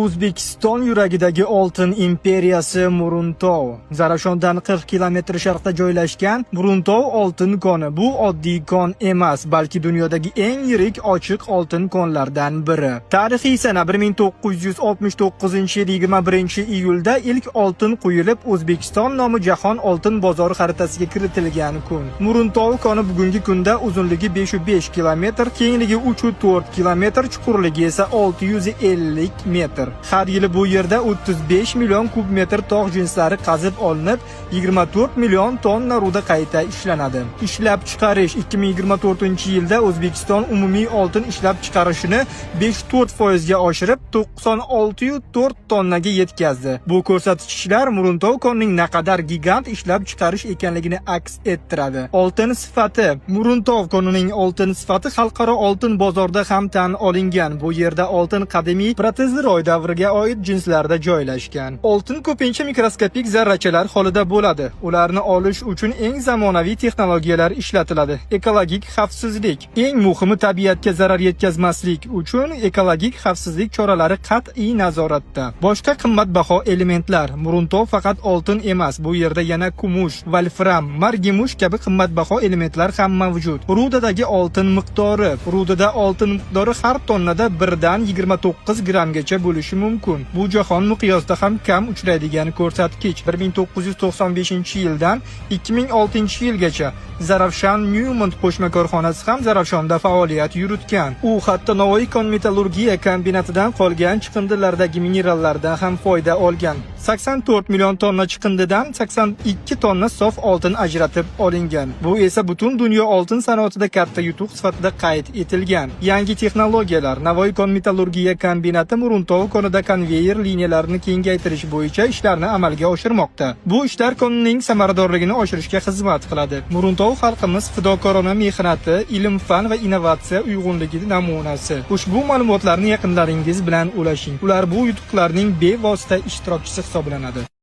O'zbekiston yuragidagi oltin imperiyasi Muruntov. Zarafshondan 40 km sharqda joylashgan Muruntov oltin koni bu oddiy kon emas, balki dunyodagi eng yirik ochiq oltin konlardan biri. Tarixiy sana 1969-yil 21-iyulda ilk oltin quyilib, O'zbekiston nomi jahon oltin bozori xaritasiga kiritilgan kun. Muruntov koni bugungi kunda uzunligi 505 km, kengligi 304 km, chuqurligi esa 650 metr. Har yili bu yerda 35 million kub metr tog' jinslari qazib olinib, 24 million tonna ruda qayta ishlanadi. Ishlab chiqarish 2024-yilda O'zbekiston umumiy oltin ishlab chiqarishini 5-4% ga oshirib, 96,4 tonnaga yetkazdi. Bu ko'rsatkichlar Muruntov konining naqadar gigant ishlab chiqarish ekanligini aks ettiradi. Oltin sifati. Muruntov konining oltin sifati xalqaro oltin bozorida ham tan olingan. Bu yerda oltin qadimiy protezeroid davriga oid jinslarda joylashgan. Oltin ko'pincha mikroskopik zarrachalar holida bo'ladi. Ularni olish uchun eng zamonaviy texnologiyalar ishlatiladi. Ekologik xavfsizlik. Eng muhimi, tabiatga zarar yetkazmaslik uchun ekologik xavfsizlik choralari qat'iy nazoratda. Boshqa qimmatbaho elementlar. Muruntov faqat oltin emas, bu yerda yana kumush, volfram, margimush kabi qimmatbaho elementlar ham mavjud. Rudadagi oltin miqdori. Rudada oltin miqdori har tonnada 1 dan 29 grammgacha bo'lishi mumkin. Bu jahon miqyosida ham kam uchraydigan ko'rsatkich. 1995-yildan 2006-yilgacha Zarafshan Newmont qo'shma korxonasi ham Zarafshonda faoliyat yuritgan. U hatto Navoiy kon-metallurgiya kombinatidan qolgan chiqindilardagi minerallardan ham foyda olgan. 84 million tonna chiqindidan 82 tonna sof oltin ajratib olingan. Bu esa butun dunyo oltin sanoatida katta yutuq sifatida qayd etilgan. Yangi texnologiyalar. Navoiy kon-metallurgiya kombinati Muruntov konida konveyer liniyalarini kengaytirish bo'yicha ishlarni amalga oshirmoqda. Bu ishlar konining samaradorligini oshirishga xizmat qiladi. Muruntov xalqimiz fidokorona mehnati, ilm-fan va innovatsiya uyg'unligi namunasi. Ushbu ma'lumotlarni yaqinlaringiz bilan ulashing. Ular bu yutuqlarning bevosita ishtirokchisi hisoblanadi.